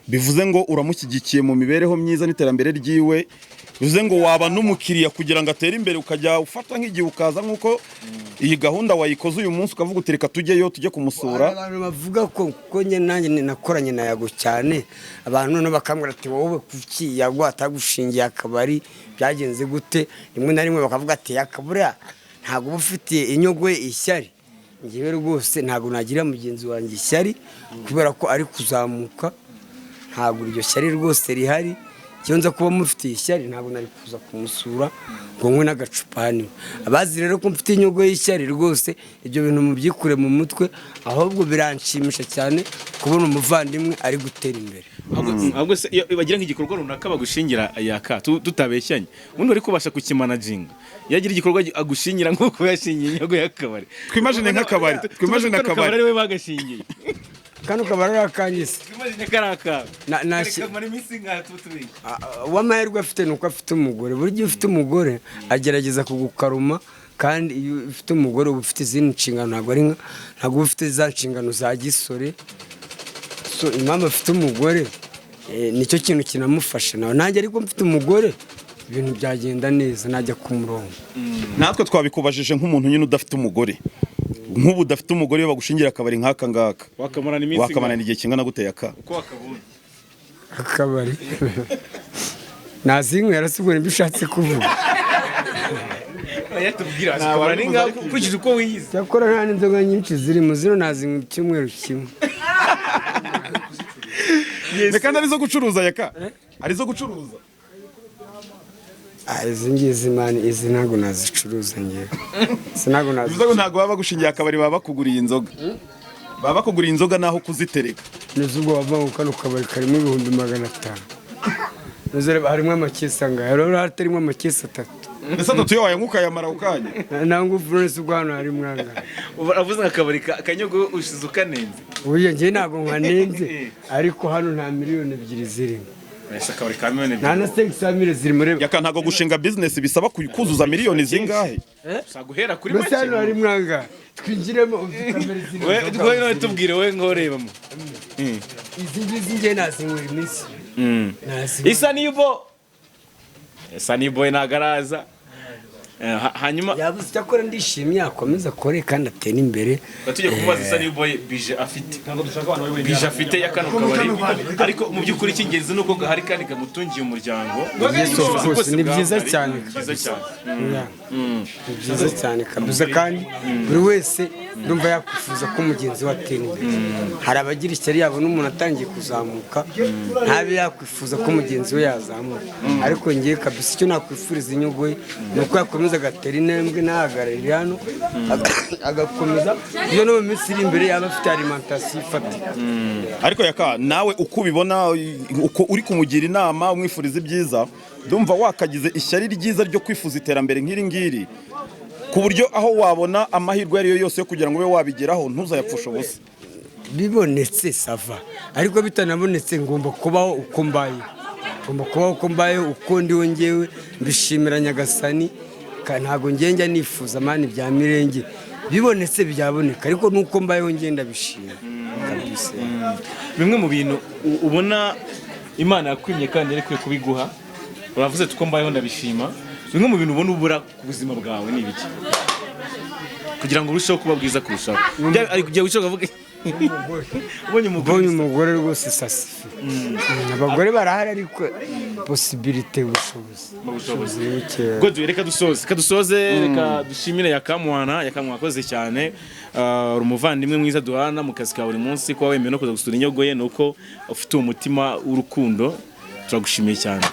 bivuze ngo uramushyigikiye mu mibereho myiza n'iterambere ryiwe bivuze ngo waba n'umukiriya kugira ngo atere imbere ukajya ufata nk'igihe ukaza nk'uko iyi gahunda wayikoze uyu munsi ukavuga uti reka tujyeyo tujye kumusura abantu bavuga ko nanjye nakoranye na Yago cyane abantu none bakambwira ati wowe kuki Yago atagushingiye akabari byagenze gute rimwe na rimwe bakavuga ati yakabura ntabwo ufitiye inyogoye ishyari ngewe rwose ntabwo nagira mugenzi wanjye ishyari kubera ko ari kuzamuka ntabwo iryo shyari rwose rihari iyo nza kuba mufitiye ishyari ntabwo nari kuza kumusura ngo nywe n'agacupa hano. Abazi rero ko mfite inyungu y'ishyari rwose ibyo bintu mubyikure mu mutwe, ahubwo biranshimisha cyane kubona umuvandimwe ari gutera imbere. ahubwo se iyo bagira nk'igikorwa runaka bagushingira yaka tutabeshyanye ubundi uri kubasha kukimanaginga yagira igikorwa agushingira nk'uko yashingiye inyogo y'akabari. twimagine nk'akabari ari we bagashingiye Kano kabari arakanyise twimagine karaka kamara iminsi nka tutubi w'amahirwe afite nuko afite umugore. Buri gihe ufite umugore agerageza kugukaruma, kandi iyo ufite umugore uba ufite izindi nshingano, ntabwo uba ufite za nshingano za gisore. So impamvu afite umugore nicyo kintu kinamufasha nawe. Nanjye ariko mfite umugore ibintu byagenda neza, najya ku murongo. natwe twabikubajije nk'umuntu nyine udafite umugore, nk'ubu udafite umugore iyo bagushingira akabari nk'aka ngaka wakamarana igihe kingana gute yaka? uko wakabonye Akabari nazinywera yarasigura ibyo ushatse kuvuga. yatubwira akabara ninga ukurikije uko wiyize. Cyakora nta n'inzoga nyinshi zirimo, zino nazinywa icyumweru kimwe. Reka arizo gucuruza yaka, arizo gucuruza. Izi ngizi mani, izi ntabwo nazicuruza ngewe. Bivuze ntabwo baba bagushingiye akabari, baba bakuguriye inzoga. Baba bakuguriye inzoga naho kuzitereka. Nizubwo bava mu kano kabari karimo 500. Nizere harimo amakesi angahe? Rero hatarimo amakesi 3. Ese tuyo wayanguka yamara ukanye. Nangu Florence ubwana hari mwanga. Uravuze akabari kanyogo ushize ukanenze. Uye ngiye ntabwo nkanenze, ariko hano nta miliyoni 2 zirimo. Ese akabari ka miliyoni 2. Nta na 500 ziri muri. Yaka ntago gushinga business bisaba kuzuza miliyoni zingahe? Saguhera kuri make. Hano hari mwanga. Twinjiremo kamera ziri. We none tubwire we ngorebamo. Izi ngizi ngiye nazinywera iminsi. Isa nibo nagaraza. Hanyuma yabuze cyakora ndishimye akomeza kore kandi atera imbere. Batujye kubaza Isa nibo bije afite. Ntabwo dushaka abantu bari bije afite yakano kabari. Ariko mu byukuri cy'ingenzi nuko hari kandi kamutungiye umuryango. Ni byiza cyane. Byiza cyane kabuza, kandi buri wese ndumva yakwifuza ko mugenzi we atera imbere. Hari abagira ishyari yabo n'umuntu atangiye kuzamuka ntabe yakwifuza ko mugenzi we yazamuka, ariko ngiye kabisa icyo nakwifuriza inyungu ye nuko yakomeza agatera intambwe n'ahagararira hano agakomeza iyo no mu minsi iri imbere yaba afite alimentation ifatika. Ariko yaka nawe uko ubibona, uko uri kumugira inama umwifuriza ibyiza, ndumva wakagize ishyari ryiza ryo kwifuza iterambere nk'iri ngiri, ku buryo aho wabona amahirwe ariyo yose yo kugira ngo ube wabigeraho ntuzayapfusha ubusa. Bibonetse sava, ariko bitanabonetse ngomba kubaho uko mbayeho, uko ndiwe ngewe mbishimira Nyagasani. Ntabwo ngenda nifuza mani bya mirenge, bibonetse byaboneka, ariko nuko mbayeho ngenda bishimira kabisa. Bimwe mu bintu ubona Imana yakwimye kandi ari kwiye kubiguha, uravuze tuko mbayeho ndabishima. Bimwe mu bintu ubona ubura ku buzima bwawe ni ibiki kugira ngo urusheho kuba bwiza kurushaho? Ari kujya wicoka avuga ubonye umugore rwose sasifi. Abagore barahari ariko possibility ubushobozi buke. God reka dusoze reka dushimire Yakamwana akoze cyane. Uri umuvandimwe mwiza duhana mu kazi ka buri munsi, ko wemeye no kuza gusura inyogo ye, nuko ufite umutima w'urukundo. Turagushimiye cyane.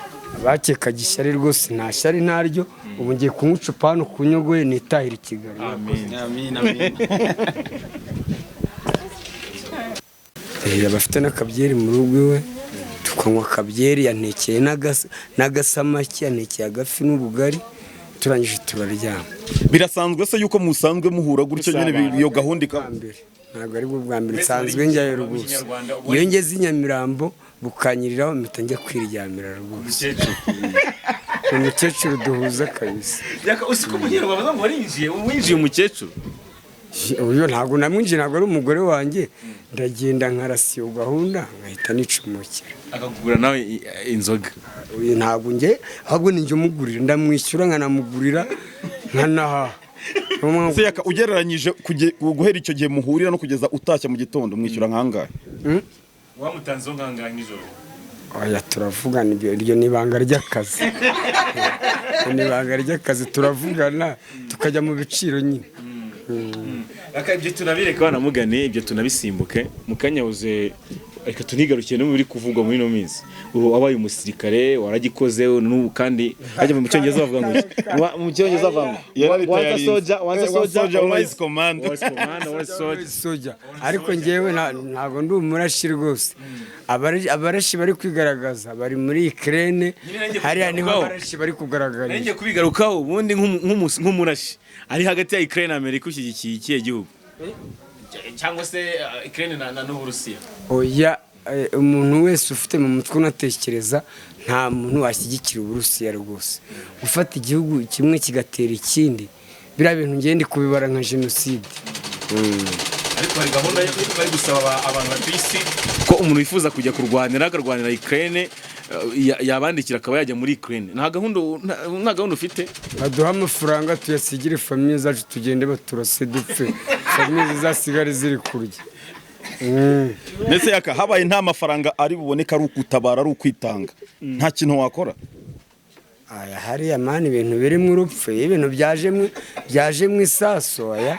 Bakekaga ishyari rwose nta shyari ntaryo. Ubu ngiye kunywa icupa hano ku nyogo ye nitahira i Kigali. Amen. Abafite n'akabyeri mu rugo iwe, tukanywa akabyeri, yantekeye n'agasamaki, yantekeye agafi n'ubugari, turangije turaryama. Birasanzwe se yuko musanzwe muhura gutyo nyine iyo gahunda ikambere? Ntabwo ari bwo bwa mbere, nsanzwe njyayo rwose. Iyo ngeze i Nyamirambo bukanyiriraho mpita njya kwiryamira rwose. Umukecuru duhuza kabisa. Usiko kugira ngo bazamu winjiye umukecuru. Uyo ntabwo namwinjiye, ntabwo ari umugore wanjye. Ndagenda nkarasiyo gahunda ngahita nicumukira. Akagura nawe inzoga. Uyu ntabwo nge, ahubwo ninjye umugurira, ndamwishyura nkanamugurira nkanaha. Se yaka ugereranyije guhera icyo gihe muhurira no kugeza utashya mu gitondo mwishyura nkangahe? Wamutanze nkangahe nijoro? Oya turavugana, iryo ni ibanga ry'akazi. Ni ibanga ry'akazi, turavugana tukajya mu biciro nyine. Ibyo tunabireka banamugane, ibyo tunabisimbuke. Mukanyabuze reka tunigarukiye no muri kuvugwa muri no minsi wabaye umusirikare waragikoze n'ubu kandi hajya mu cyongereza bavuga ngo mu cyongereza bavuga once soldier always commander ariko njyewe ntago ndi umurashi rwose abarashi bari kwigaragaza bari muri Ukraine hariya niho abarashi bari kugaragara nenge kubigarukaho ubundi nk'umurashi ari hagati ya Ukraine na Amerika ushyigikiye ikihe gihugu cyangwa se Ukraine na n'Uburusiya oya umuntu wese ufite mu mutwe unatekereza nta muntu washyigikira Uburusiya rwose gufata igihugu kimwe kigatera ikindi bira bintu ngende kubibara nka genocide ariko hari gahunda yo bari gusaba abantu batwisi ko umuntu wifuza kujya kurwanira Ukraine yabandikira akaba yajya muri Ukraine nta gahunda ufite baduha amafaranga tuyasigire famille zacu tugende baturase dupfe famille zizasigare ziri kurya ndetse yaka habaye nta mafaranga ari buboneka ari ukutabara ari ukwitanga nta kintu wakora aya hari amani ibintu biri mu rupfu ibintu byaje mu isaso aya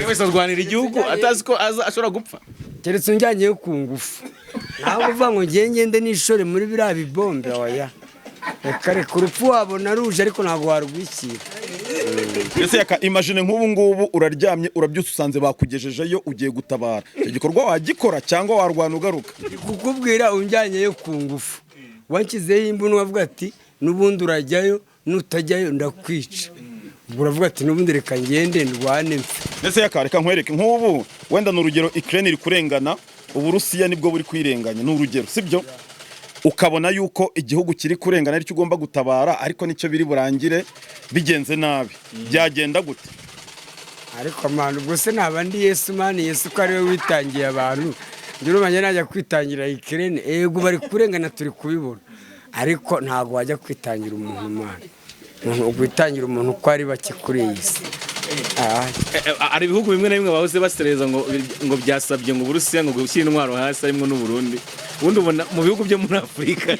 wese arwanira igihugu atazi ko ashobora gupfa keretse unjyanye yo ku ngufu naho uvuga ngo ngende nishore muri biriya bibombe oya reka urupfu wabona ruje ariko ntabwo warwikira ndetse yaka imagine nk'ubu ngubu uraryamye urabyutse usanze bakugejejeyo ugiye gutabara icyo gikorwa wagikora cyangwa warwana ugaruka kukubwira unjyanye yo ku ngufu wanshyizeho imbunu wavuga ati n'ubundi urajyayo nutajyayo ndakwica ubwo uravuga ati n'ubundi reka ngende ndwane mfe ndetse yaka reka nkwereke nk'ubu wenda n'urugero Ukraine iri kurengana Uburusiya nibwo buri kwirenganya n'urugero sibyo ukabona yuko igihugu kiri kurengana aricyo ugomba gutabara ariko nicyo biri burangire bigenze nabi byagenda gute ariko manu ubwo se nabandi Yesu mani Yesu ko ari we witangiye abantu njye urumanye najya kwitangira Ukraine ego bari kurengana turi kubibona ariko ntago wajya kwitangira umuntu mani umuntu ugwitangira umuntu ko ari bake kuri iyi si ari ibihugu bimwe na bimwe bahoze basereza ngo byasabye ngo Uburusiya ngo gushyira intwaro hasi harimo n'Uburundi ubundi ubona mu bihugu byo muri Afurika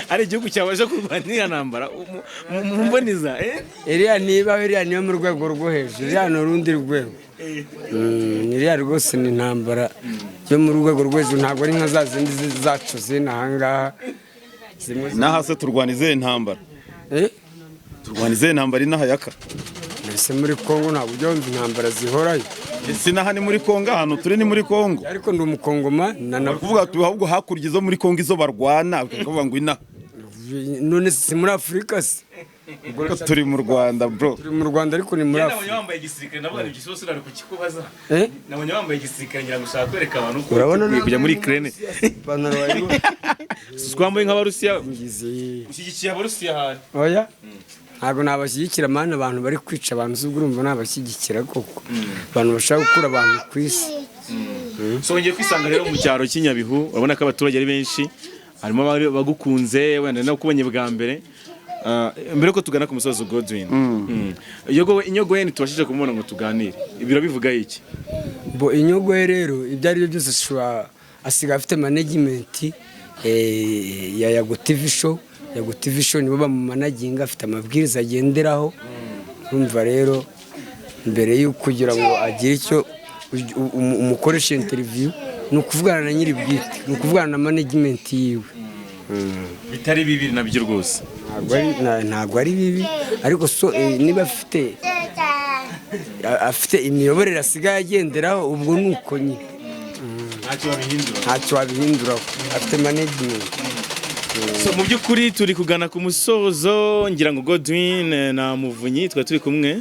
ari igihugu cyabasha kurwanira ntambara mumboniza iriya niyo mu rwego rwo hejuru iriya ni urundi rwego iriya rwose ni intambara yo mu rwego rwo hejuru ntabwo ari nka za zindi zacu zina ahangaha naha se turwanize intambara turwanize intambara inaha yaka mbese muri Kongo ntabwo ujya wumva intambara zihorayo ese naha ni muri Kongo ahantu turi ni muri Kongo ariko ndi umukongoma kuvuga ahubwo hakurya izo muri Kongo izo barwana bakavuga ngo inaha none si muri Afurika se ubwo turi mu Rwanda bro turi mu Rwanda ariko ni muri Afurika nabonye wambaye igisirikare nabwo igisoso nari kukikubaza nabonye wambaye igisirikare ngira gushaka kwereka abantu ko kujya muri Ukraine twambaye nk'Abarusiya ushyigikiye Abarusiya hari oya ntabwo nabashyigikira mani abantu bari kwica abantu z'ubwo urumva nabashyigikira koko abantu bashaka gukura abantu ku isi so ngiye kwisanga rero mu cyaro cy'Inyabihu urabona ko abaturage ari benshi harimo bagukunze wenda no kubonye bwa mbere mbere ko tugana ku musozi Godwin inyogoye ntitubashije kumubona ngo tuganire ibiro bivuga iki bo inyogoye rero ibyo ari byo byose asigaye afite management ya Yago TV show Yago TV show nibo bamumanaginga afite amabwiriza agenderaho urumva rero mbere yo kugira ngo agire icyo umukoresha interview ni ukuvugana na nyiri bwite ni ukuvugana na management yiwe bitari bibi nabyo rwose ntabwo ari bibi ariko niba afite imiyoborere asigaye agenderaho ubwo ni uko nyine ntacyo wabihinduraho afite management so mu by'ukuri turi kugana ku musozo ngira ngo Godwin na Muvunyi twari turi kumwe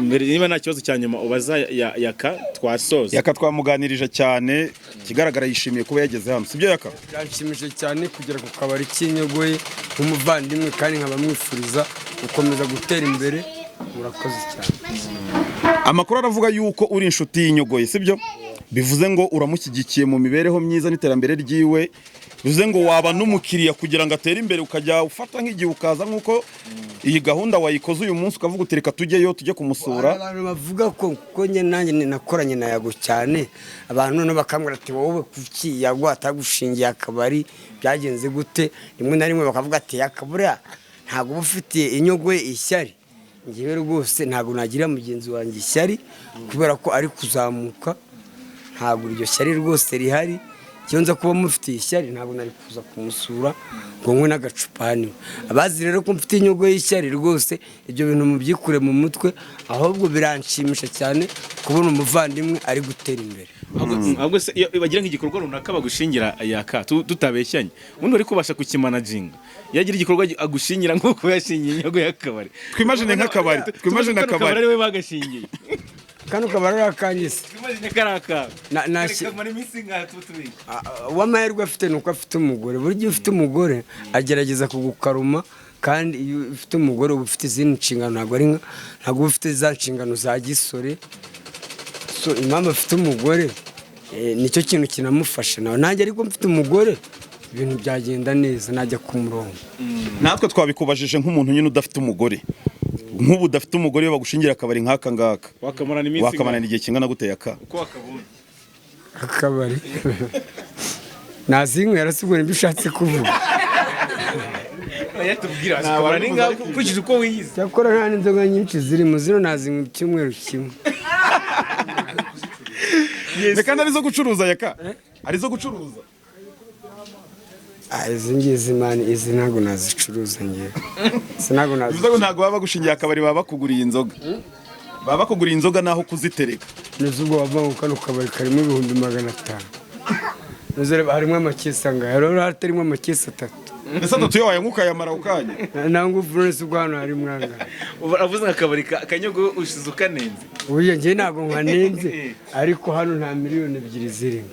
mbere niba nta kibazo cya nyuma ubaza yaka twasoza yaka twamuganirije cyane kigaragara yishimiye kuba yageze hano sibyo yaka yanshimishije cyane kugera ku kabari cy'inyogoye nk'umuvandimwe kandi nkabamwifuriza gukomeza gutera imbere murakoze cyane amakuru aravuga yuko uri inshuti y'inyogoye sibyo bivuze ngo uramushyigikiye mu mibereho myiza n'iterambere ryiwe bivuze ngo waba n'umukiriya kugira ngo atere imbere ukajya ufata nk'igihe ukaza nk'uko iyi gahunda wayikoze uyu munsi ukavuga uti reka tujye kumusura abantu bavuga ko nanjye nakoranye na Yago cyane abantu noneho bakambwira ati wowe kuki Yago atagushingiye akabari byagenze gute rimwe na rimwe bakavuga ati yakabura ntabwo ufitiye inyogoye ishyari ngewe rwose ntabwo nagira mugenzi wanjye ishyari kubera ko ari kuzamuka ntabwo iryo shyari rwose rihari iyo nza kuba mufitiye ishyari ntabwo nari kuza kumusura ngo nywe n'agacupa hano. Abazi rero ko mfite inyogo y'ishyari rwose ibyo bintu mubyikure mu mutwe, ahubwo biranshimisha cyane kubona umuvandimwe ari gutera imbere. ahubwo se iyo bagira nk'igikorwa runaka bagushingira yaka tutabeshyanye ubundi uri kubasha kukimanaginga yagira igikorwa agushingira nk'uko yashingiye inyogo y'akabari. twimagine nk'akabari ari we bagashingiye Kano kabari arakangise twimagine karaka kamara iminsi nka tutubi w'amahirwe afite nuko afite umugore. Burya ufite umugore agerageza kugukaruma, kandi iyo ufite umugore uba ufite izindi nshingano, ntabwo uba ufite za nshingano za gisore. So impamvu afite umugore nicyo kintu kinamufasha nawe. Nanjye ariko mfite umugore ibintu byagenda neza, najya ku murongo. natwe twabikubajije nk'umuntu nyine udafite umugore, nk'ubu udafite umugore iyo bagushingira akabari nk'aka ngaka wakamarana igihe kingana gute yaka? uko wakabona Akabari nazinywera yarasubira ibyo ushatse kuvuga. yatubwira akabara ninga ukurikije uko wiyize. Cyakora nta n'inzoga nyinshi zirimo, zino nazinywa icyumweru kimwe. Reka ari zo gucuruza yaka, ari zo gucuruza. Izi ngizi mani, izi ntabwo nazicuruza ngewe. Bivuze ntabwo baba bagushingiye akabari, baba bakuguriye inzoga. Baba bakuguriye inzoga naho kuzitereka. N'ubwo wava mu kano kabari karimo 500. Nuzere harimo amakesi angahe? Rero hatarimo amakesi 3. Ese tuyo wayanguka yamara ukanye. Nangu Florence ubwana hari mwanga. Uravuze akabari kanyogo ushize ukanenze. Uye ngiye ntabwo nkanenze, ariko hano nta miliyoni 2 zirimo.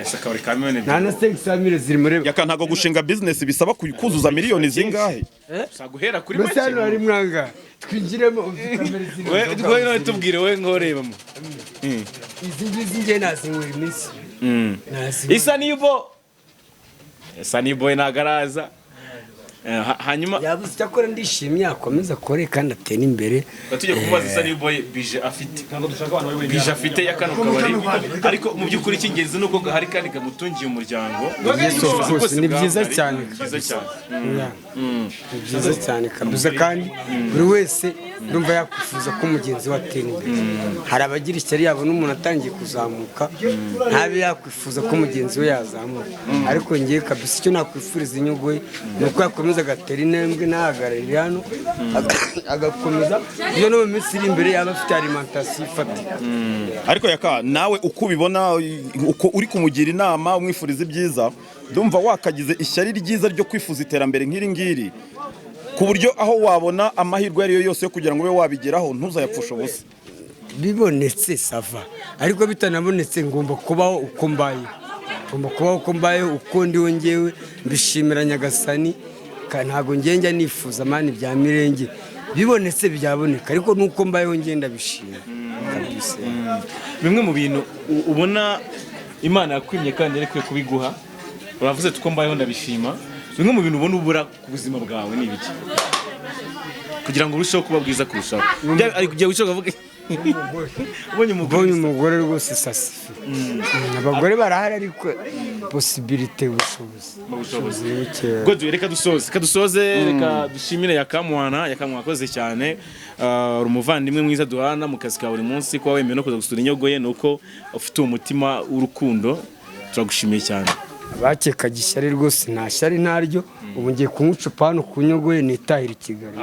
Ese akabari ka miliyoni 2. Nta na 500 zirimo reba. Yaka ntago gushinga business bisaba kuzuza miliyoni zingahe? Guhera kuri make. Mbese hano hari mwanga. Twinjiremo kamera zirimo. We none tubwire we ngorebamo. Izi ngizi ngiye nazinywera iminsi. Isa nibo nagaraza. Hanyuma yabuze cyakora ndishimye akomeza kore kandi atera imbere. Batujye kubaza Isa nibo bije afite. Ntabwo dushaka abantu bari bije afite yakano kabari. Ariko mu byukuri cy'ingenzi nuko hari kandi kamutungiye umuryango. Ni byiza cyane. Byiza cyane kabuza, kandi buri wese ndumva yakwifuza ko mugenzi we atera imbere. Hari abagira ishyari yabo n'umuntu atangiye kuzamuka ntabe yakwifuza ko mugenzi we yazamuka, ariko ngiye kabisa icyo nakwifuriza inyungu ye nuko yakomeza agatera intambwe n'ahagararira hano agakomeza iyo no mu minsi iri imbere yaba afite alimentation ifatika. Ariko yaka nawe uko ubibona, uko uri kumugira inama umwifuriza ibyiza, ndumva wakagize ishyari ryiza ryo kwifuza iterambere nk'iri ngiri, ku buryo aho wabona amahirwe ariyo yose yo kugira ngo ube wabigeraho ntuzayapfusha ubusa. Bibonetse sava, ariko bitanabonetse ngomba kubaho uko mbayeho, uko ndiwe ngewe mbishimira Nyagasani. Ntago ngenge nifuza mani bya mirenge, bibonetse byaboneka, ariko nuko mbayeho ngenda bishima kabisa. Bimwe mu bintu ubona Imana yakwimye kandi ariko kubiguha, uravuze tuko mbayeho ndabishima. Bimwe mu bintu ubona ubura ku buzima bwawe ni ibiki kugira ngo urusheho kuba bwiza kurushaho? Ari kugiye gushaka kuvuga ubonye umugore rwose sasifi. Abagore barahari ariko possibility ubushobozi buke. God reka dusoze reka dushimire Yakamwana akoze cyane. Umuvandimwe mwiza duhana mu kazi ka buri munsi, ko wemeye no kuza gusura inyogo ye, nuko ufite umutima w'urukundo. Turagushimiye cyane. Bakekaga ishyari rwose nta shyari naryo. Ubu ngiye kunywa icupa hano ku nyogo ye nitahira i Kigali.